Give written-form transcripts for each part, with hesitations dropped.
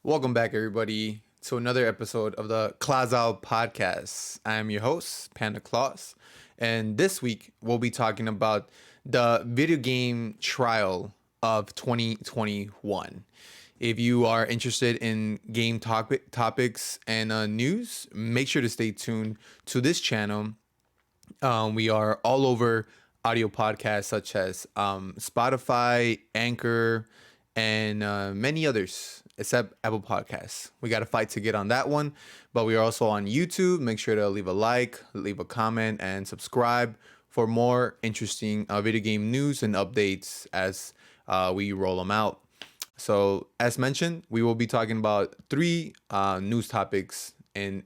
Welcome back, everybody, to another episode of the Claus Out Podcast. I am your host, Panda Claus, and this week we'll be talking about the video game trial of 2021. If you are interested in game topics and news, make sure to stay tuned to this channel. We are all over audio podcasts such as Spotify, Anchor, and many others except Apple Podcasts. We got to fight to get on that one, but we are also on YouTube. Make sure to leave a like, leave a comment, and subscribe for more interesting video game news and updates as we roll them out. So, as mentioned, we will be talking about three news topics in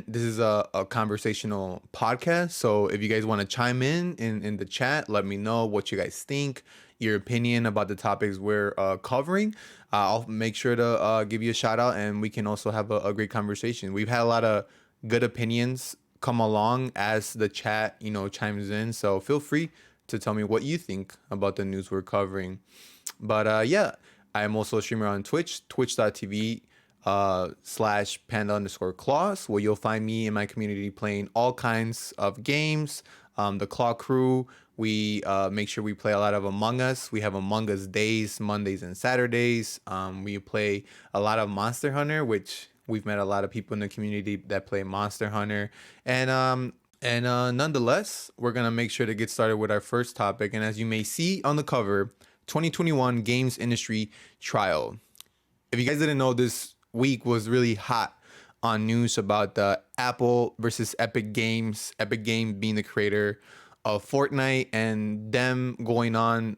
this is a conversational podcast. So if you guys want to chime in the chat, let me know what you guys think, your opinion about the topics we're covering. I'll make sure to give you a shout out, and we can also have a great conversation. We've had a lot of good opinions come along as the chat, chimes in. So feel free to tell me what you think about the news we're covering. But yeah, I am also a streamer on Twitch, twitch.tv slash panda underscore claws, where you'll find me and my community playing all kinds of games. The Claw Crew, we make sure we play a lot of Among Us. We have Among Us days, Mondays and Saturdays. We play a lot of Monster Hunter, which we've met a lot of people in the community that play Monster Hunter. And nonetheless, we're gonna make sure to get started with our first topic. And as you may see on the cover, 2021 Games Industry Trial. If you guys didn't know, this week was really hot on news about the Apple versus Epic Games. Epic Games being the creator of Fortnite, and them going on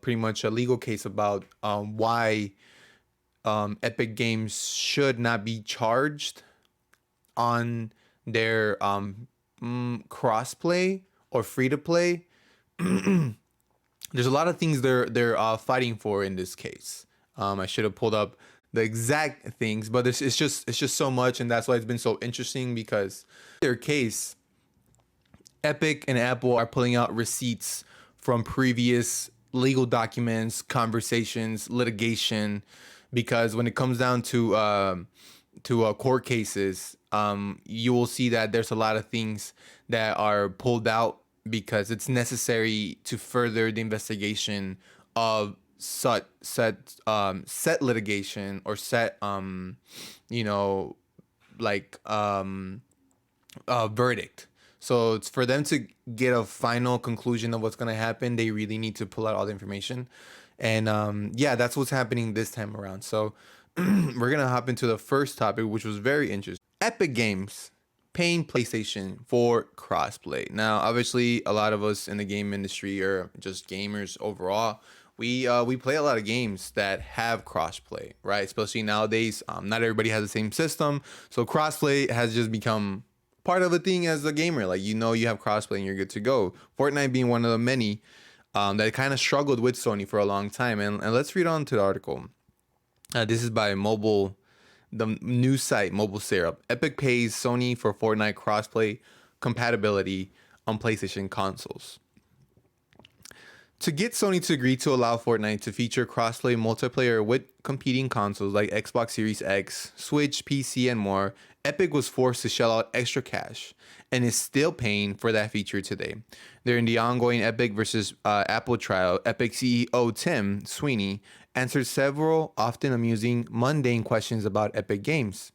pretty much a legal case about why Epic Games should not be charged on their crossplay or free to play. There's a lot of things they're fighting for in this case. I should have pulled up the exact things, but it's just so much, and that's why it's been so interesting, because in their case, Epic and Apple are pulling out receipts from previous legal documents, conversations, litigation, because when it comes down to court cases, you will see that there's a lot of things that are pulled out because it's necessary to further the investigation of set litigation, or set you know like verdict. So it's for them to get a final conclusion of what's going to happen, they really need to pull out all the information. And yeah, that's what's happening this time around. So we're gonna hop into the first topic, which was very interesting. Epic Games paying PlayStation for crossplay. Now, obviously, a lot of us in the game industry, or just gamers overall, we play a lot of games that have crossplay, right? Especially nowadays, not everybody has the same system, so crossplay has just become part of a thing as a gamer. Like, you have crossplay and you're good to go. Fortnite being one of the many that kind of struggled with Sony for a long time. And let's read on to the article. This is by the news site Mobile Syrup. Epic pays Sony for Fortnite crossplay compatibility on PlayStation consoles. To get Sony to agree to allow Fortnite to feature crossplay multiplayer with competing consoles like Xbox Series X, Switch, PC, and more, Epic was forced to shell out extra cash and is still paying for that feature today. During the ongoing Epic versus Apple trial, Epic CEO Tim Sweeney answered several often amusing, mundane questions about Epic Games,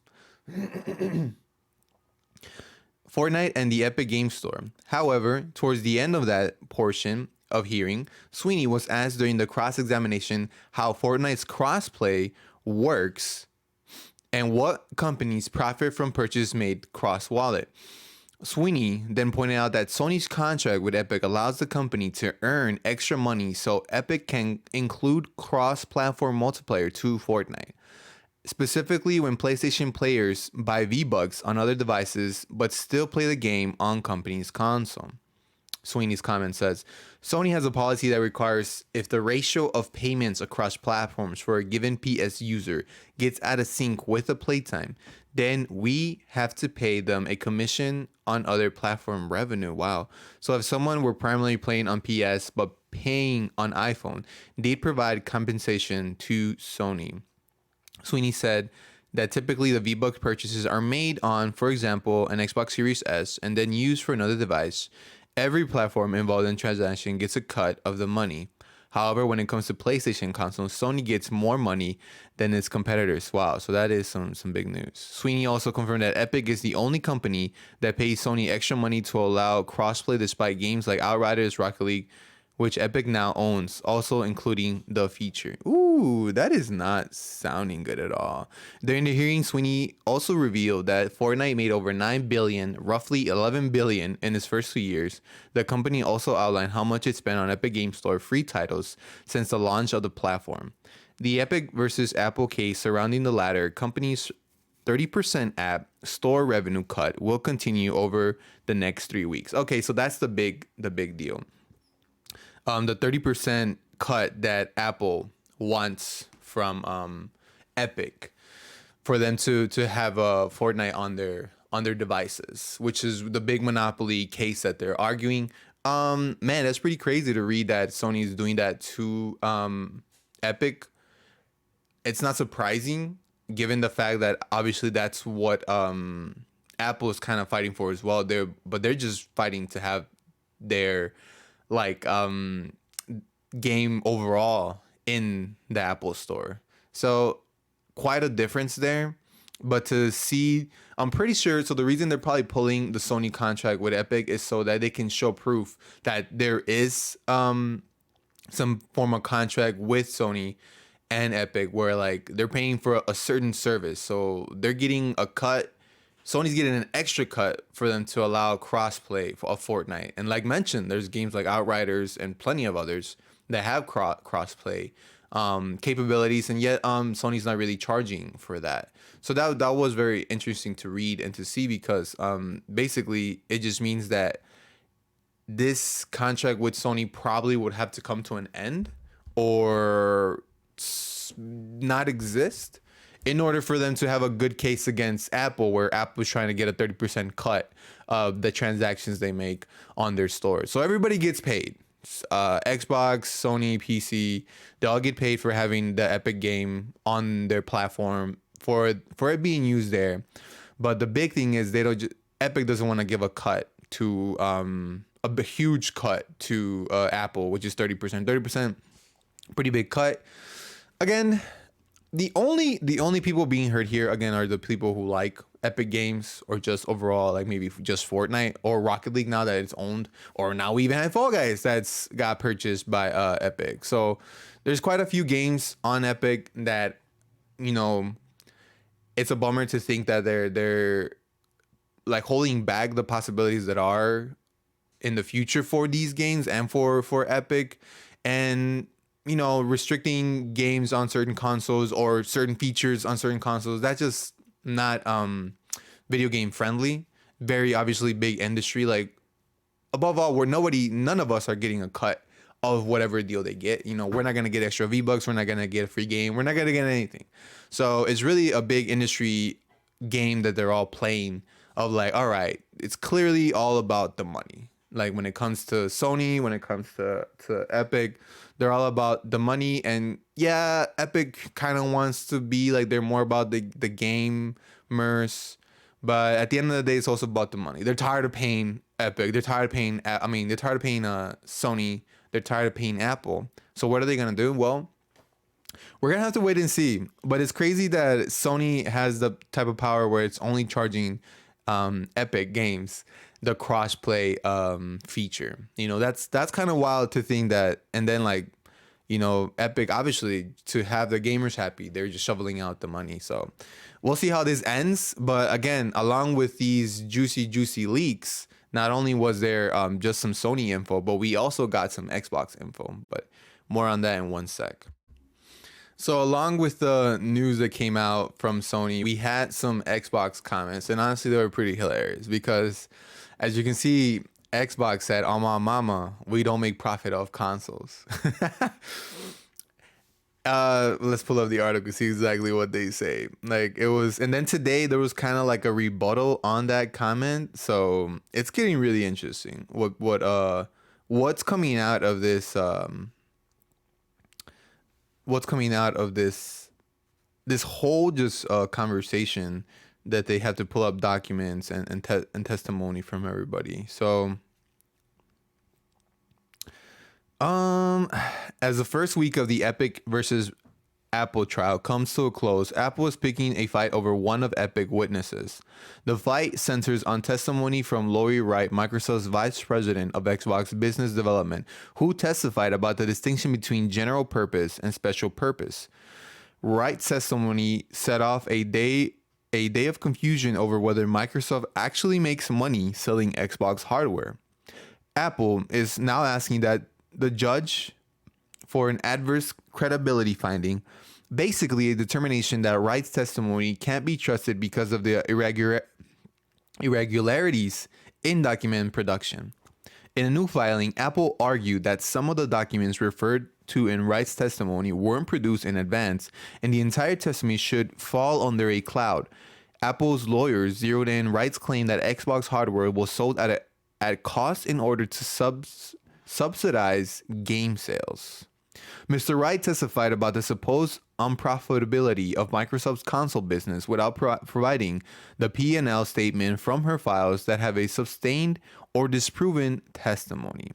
Fortnite, and the Epic Game Store. However, towards the end of that portion of hearing, Sweeney was asked during the cross-examination how Fortnite's crossplay works and what companies profit from purchase made cross-wallet. Sweeney then pointed out that Sony's contract with Epic allows the company to earn extra money so Epic can include cross-platform multiplayer to Fortnite, specifically when PlayStation players buy V-Bucks on other devices but still play the game on company's console. Sweeney's comment says, Sony has a policy that requires if the ratio of payments across platforms for a given PS user gets out of sync with the playtime, then we have to pay them a commission on other platform revenue. Wow. So if someone were primarily playing on PS but paying on iPhone, they'd provide compensation to Sony. Sweeney said that typically the V-Bucks purchases are made on, for example, an Xbox Series S and then used for another device. Every platform involved in transaction gets a cut of the money. However, when it comes to PlayStation consoles, Sony gets more money than its competitors. Wow, so that is some big news. Sweeney also confirmed that Epic is the only company that pays Sony extra money to allow crossplay despite games like Outriders, Rocket League, which Epic now owns, also including the feature. Ooh, that is not sounding good at all. During the hearing, Sweeney also revealed that Fortnite made over 9 billion, roughly 11 billion in its first 2 years. The company also outlined how much it spent on Epic Game Store free titles since the launch of the platform. The Epic versus Apple case surrounding the latter company's 30% app store revenue cut will continue over the next 3 weeks. Okay, so that's the big deal. The 30% cut that Apple wants from Epic for them to have a Fortnite on their devices, which is the big monopoly case that they're arguing. Man, that's pretty crazy to read that Sony is doing that to Epic. It's not surprising given the fact that obviously that's what Apple is kind of fighting for as well. They're just fighting to have their like game overall in the Apple store. So quite a difference there. But to see, I'm pretty sure, so the reason they're probably pulling the Sony contract with Epic is so that they can show proof that there is some form of contract with Sony and Epic where like they're paying for a certain service. So they're getting a cut. Sony's getting an extra cut for them to allow crossplay of Fortnite. And like mentioned, there's games like Outriders and plenty of others that have crossplay capabilities, and yet Sony's not really charging for that. So that was very interesting to read and to see because basically it just means that this contract with Sony probably would have to come to an end or not exist in order for them to have a good case against Apple, where Apple is trying to get a 30% cut of the transactions they make on their stores. So everybody gets paid. Xbox, Sony, PC, they all get paid for having the Epic game on their platform for it being used there. But the big thing is Epic doesn't want to give a cut to a huge cut to Apple, which is 30%. 30%, pretty big cut. Again, the only people being hurt here again are the people who like Epic Games or just overall like maybe just Fortnite or Rocket League now that it's owned, or now we even have Fall Guys that's got purchased by Epic. So there's quite a few games on Epic that, you know, it's a bummer to think that they're like holding back the possibilities that are in the future for these games and for Epic, and you know, restricting games on certain consoles or certain features on certain consoles. That's just not video game friendly. Very obviously big industry. Like above all, none of us are getting a cut of whatever deal they get. You know, we're not gonna get extra V-Bucks. We're not gonna get a free game. We're not gonna get anything. So it's really a big industry game that they're all playing of like, all right, it's clearly all about the money. Like when it comes to Sony, when it comes to Epic, they're all about the money. And yeah, Epic kind of wants to be like they're more about the gamers, but at the end of the day, it's also about the money. They're tired of paying Epic. They're tired of paying. They're tired of paying Sony. They're tired of paying Apple. So what are they gonna do? Well, we're gonna have to wait and see. But it's crazy that Sony has the type of power where it's only charging Epic Games the crossplay feature. You know, that's kind of wild to think that. And then like, you know, Epic obviously to have the gamers happy, they're just shoveling out the money. So we'll see how this ends. But again, along with these juicy leaks, not only was there just some Sony info, but we also got some Xbox info. But more on that in one sec. So along with the news that came out from Sony, we had some Xbox comments, and honestly, they were pretty hilarious because, as you can see, Xbox said, "On my mama, we don't make profit off consoles." Let's pull up the article, see exactly what they say. Like it was, and then today there was kind of like a rebuttal on that comment. So it's getting really interesting. What's coming out of this? What's coming out of this whole just conversation that they have to pull up documents and testimony from everybody. So as the first week of the Epic versus Apple trial comes to a close, Apple is picking a fight over one of Epic witnesses. The fight centers on testimony from Lori Wright, Microsoft's vice president of Xbox business development, who testified about the distinction between general purpose and special purpose. Wright's testimony set off a day of confusion over whether Microsoft actually makes money selling Xbox hardware. Apple is now asking that the judge for an adverse credibility finding, basically a determination that Wright's testimony can't be trusted because of the irregularities in document production. In a new filing, Apple argued that some of the documents referred to in Wright's testimony weren't produced in advance, and the entire testimony should fall under a cloud. Apple's lawyers zeroed in Wright's claim that Xbox hardware was sold at cost in order to subsidize game sales. Mr. Wright testified about the supposed unprofitability of Microsoft's console business without providing the P&L statement from her files that have a sustained or disproven testimony.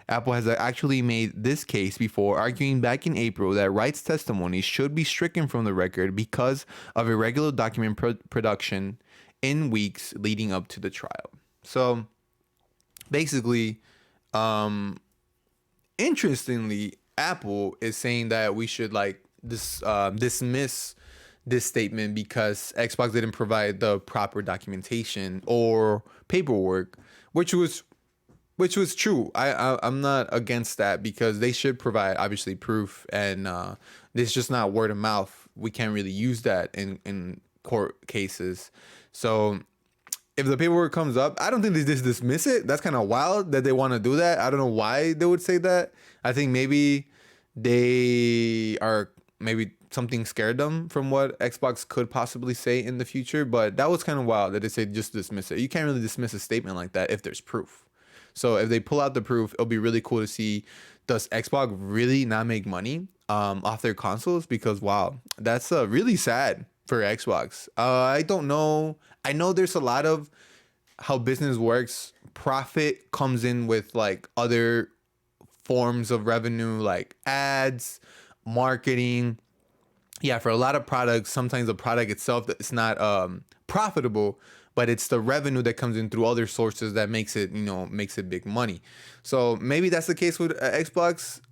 Apple has actually made this case before, arguing back in April that Wright's testimony should be stricken from the record because of irregular document production in weeks leading up to the trial. So basically, interestingly, Apple is saying that we should dismiss this statement because Xbox didn't provide the proper documentation or paperwork, which was true. I'm not against that because they should provide obviously proof, and it's just not word of mouth. We can't really use that in court cases. So if the paperwork comes up, I don't think they just dismiss it. That's kind of wild that they want to do that. I don't know why they would say that. I think maybe something scared them from what Xbox could possibly say in the future. But that was kind of wild that they say just dismiss it. You can't really dismiss a statement like that if there's proof. So if they pull out the proof, it'll be really cool to see, does Xbox really not make money off their consoles? Because wow, that's really sad for Xbox. I don't know. I know there's a lot of how business works. Profit comes in with like other forms of revenue, like ads, marketing. Yeah, for a lot of products, sometimes the product itself is not profitable, but it's the revenue that comes in through other sources that makes it big money. So maybe that's the case with Xbox.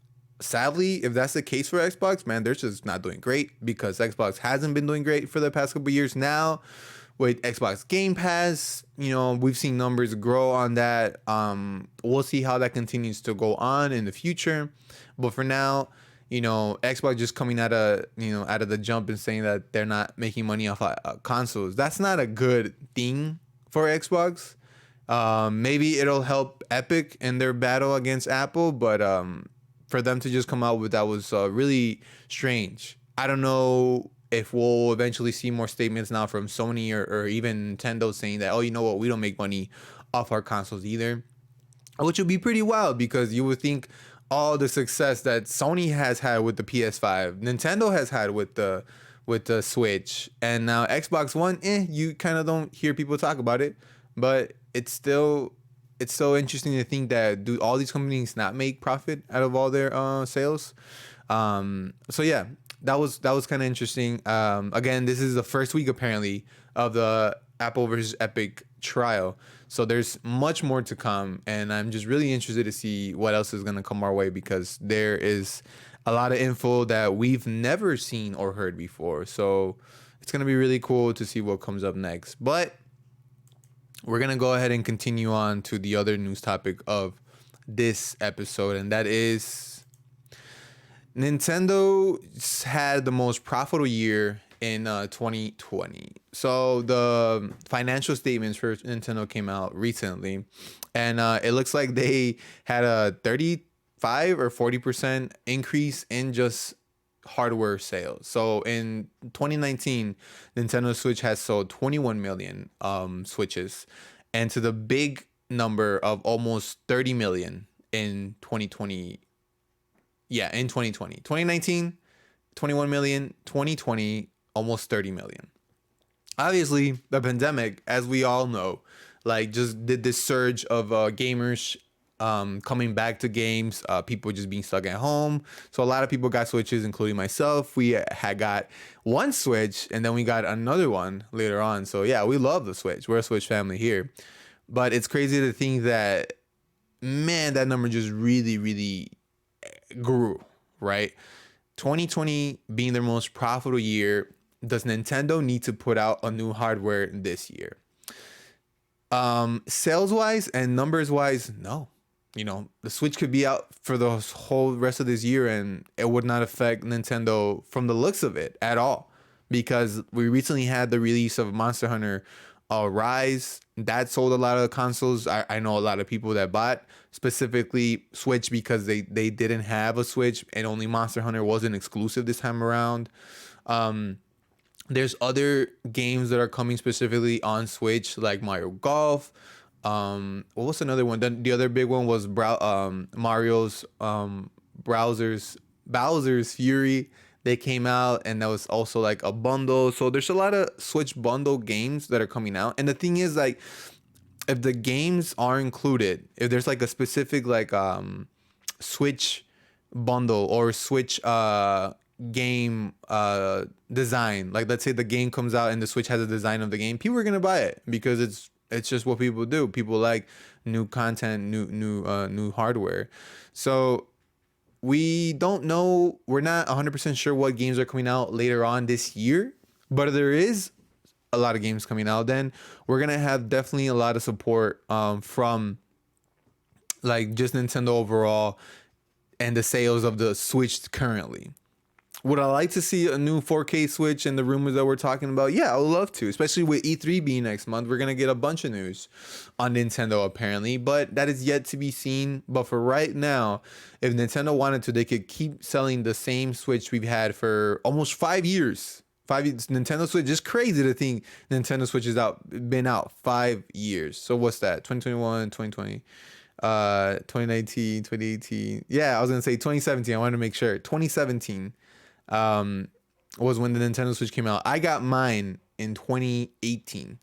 Sadly, if that's the case for Xbox, man, they're just not doing great because Xbox hasn't been doing great for the past couple of years now. With Xbox Game Pass, we've seen numbers grow on that. We'll see how that continues to go on in the future. But for now, Xbox just coming out of the jump and saying that they're not making money off consoles. That's not a good thing for Xbox. Maybe it'll help Epic in their battle against Apple, but for them to just come out with that was really strange. I don't know if we'll eventually see more statements now from Sony or even Nintendo saying that, oh, you know what, we don't make money off our consoles either, which would be pretty wild because you would think all the success that Sony has had with the PS5, Nintendo has had with the Switch, and now Xbox One, you kind of don't hear people talk about it, but it's so interesting to think that do all these companies not make profit out of all their sales. So yeah, that was kind of interesting. Again, this is the first week apparently of the Apple versus Epic trial, so there's much more to come, and I'm just really interested to see what else is going to come our way because there is a lot of info that we've never seen or heard before. So it's going to be really cool to see what comes up next. But we're going to go ahead and continue on to the other news topic of this episode, and that is Nintendo had the most profitable year in 2020. So the financial statements for Nintendo came out recently, and it looks like they had a 35 or 40% increase in just hardware sales. So in 2019, Nintendo Switch has sold 21 million Switches, and to the big number of almost 30 million in 2020. Yeah, in 2020. 2019, 21 million, 2020, almost 30 million. Obviously, the pandemic, as we all know, like just did this surge of gamers coming back to games, people just being stuck at home. So a lot of people got Switches, including myself. We had got one Switch and then we got another one later on. So yeah, we love the Switch. We're a Switch family here. But it's crazy to think that, man, that number just really, really grew, right? 2020 being their most profitable year, does Nintendo need to put out a new hardware this year? Sales wise and numbers wise, no. You know, the Switch could be out for the whole rest of this year and it would not affect Nintendo from the looks of it at all, because we recently had the release of Monster Hunter Rise. That sold a lot of consoles. I know a lot of people that bought specifically Switch because they didn't have a Switch, and only Monster Hunter wasn't exclusive this time around. There's other games that are coming specifically on Switch, like Mario Golf. What was another one? The other big one was Mario's Bowser's Fury. They came out, and that was also like a bundle. So there's a lot of Switch bundle games that are coming out. And the thing is, like, if the games are included, if there's like a specific like Switch bundle or Switch game design, like let's say the game comes out and the Switch has a design of the game, people are gonna buy it because it's just what people do. People like new content, new hardware. So we don't know, we're not 100% sure what games are coming out later on this year, but there is a lot of games coming out. Then we're gonna have definitely a lot of support from like just Nintendo overall and the sales of the Switch currently. Would I like to see a new 4K Switch and the rumors that we're talking about? Yeah, I would love to, especially with E3 being next month. We're going to get a bunch of news on Nintendo apparently, but that is yet to be seen. But for right now, if Nintendo wanted to, they could keep selling the same Switch we've had for almost 5 years. 5 years. Nintendo Switch, just crazy to think Nintendo Switch has been out 5 years. So what's that? 2021, 2020. 2019, 2018. Yeah, I was going to say 2017. I wanted to make sure. 2017. Was when the Nintendo Switch came out. I got mine in 2018.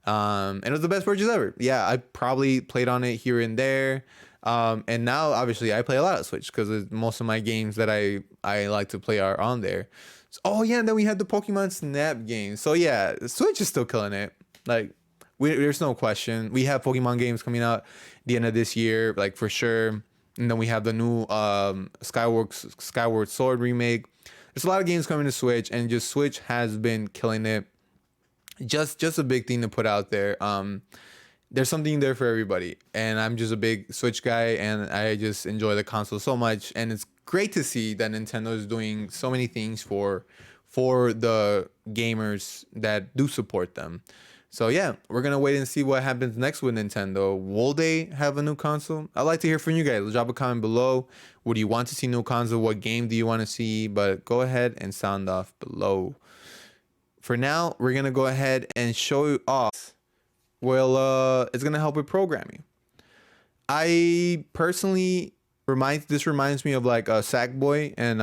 And it was the best purchase ever. Yeah, I probably played on it here and there. And now obviously I play a lot of Switch because most of my games that I like to play are on there. So, oh yeah, and then we had the Pokemon Snap game. So yeah, Switch is still killing it. Like there's no question. We have Pokemon games coming out the end of this year, like for sure. And then we have the new Skyward Sword remake. There's a lot of games coming to Switch, and just Switch has been killing it. Just a big thing to put out there. There's something there for everybody, and I'm just a big Switch guy, and I just enjoy the console so much. And it's great to see that Nintendo is doing so many things for the gamers that do support them. So yeah, we're gonna wait and see what happens next with Nintendo. Will they have a new console? I'd like to hear from you guys. Drop a comment below. Would you want to see new console? What game do you want to see? But go ahead and sound off below. For now, we're gonna go ahead and show you off. Well, it's gonna help with programming. I personally this reminds me of like Sackboy and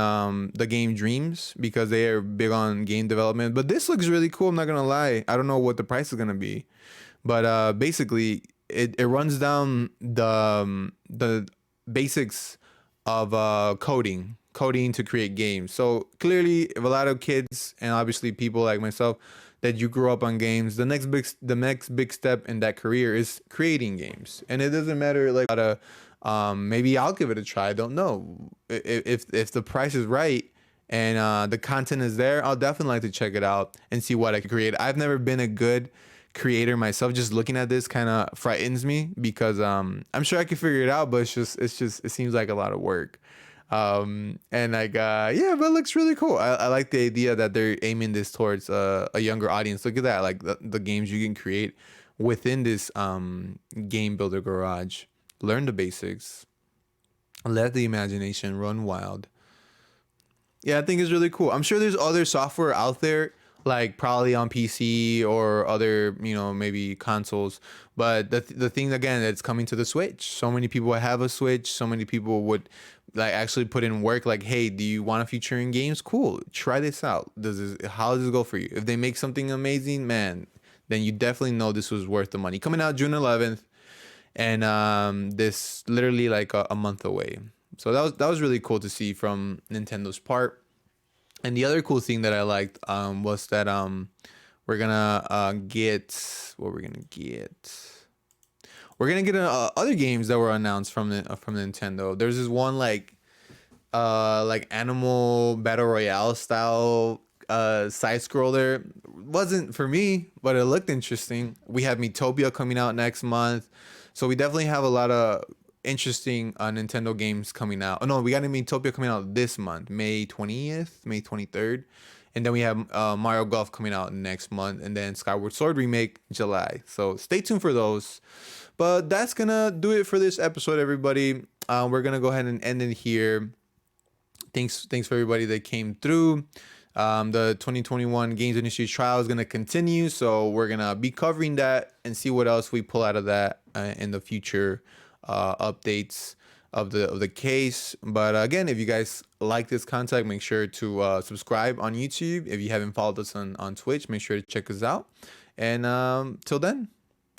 the game Dreams, because they are big on game development. But this looks really cool, I'm not gonna lie. I don't know what the price is gonna be, but basically it runs down the basics of coding to create games. So clearly, if a lot of kids and obviously people like myself that you grew up on games, the next big step in that career is creating games. And it doesn't matter like maybe I'll give it a try. I don't know if the price is right and the content is there. I'll definitely like to check it out and see what I can create. I've never been a good creator myself. Just looking at this kind of frightens me because I'm sure I can figure it out, but it seems like a lot of work. And like, yeah, but it looks really cool. I like the idea that they're aiming this towards a younger audience. Look at that, like the games you can create within this game builder garage. Learn the basics, let the imagination run wild. Yeah, I think it's really cool. I'm sure there's other software out there, like probably on PC or other, maybe consoles. But the thing again that's coming to the Switch. So many people have a Switch. So many people would like actually put in work. Like, hey, do you want to feature in games? Cool, try this out. How does this go for you? If they make something amazing, man, then you definitely know this was worth the money. Coming out June 11th, and this literally like a month away. So that was really cool to see from Nintendo's part. And the other cool thing that I liked was that we're gonna get what we're gonna get. We're gonna get other games that were announced from Nintendo. There's this one like animal battle royale style side scroller. Wasn't for me, but it looked interesting. We have Miitopia coming out next month, so we definitely have a lot of interesting Nintendo games coming out. Oh no, we got Miitopia coming out this month, May 20th, May 23rd. And then we have Mario Golf coming out next month, and then Skyward Sword remake July. So stay tuned for those. But that's gonna do it for this episode, everybody. We're gonna go ahead and end it here. Thanks for everybody that came through. The 2021 Games Industry Trial is going to continue, so we're going to be covering that and see what else we pull out of that in the future updates of the case. But again, if you guys like this content, make sure to subscribe on YouTube. If you haven't followed us on Twitch, make sure to check us out. And till then,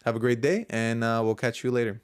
have a great day, and we'll catch you later.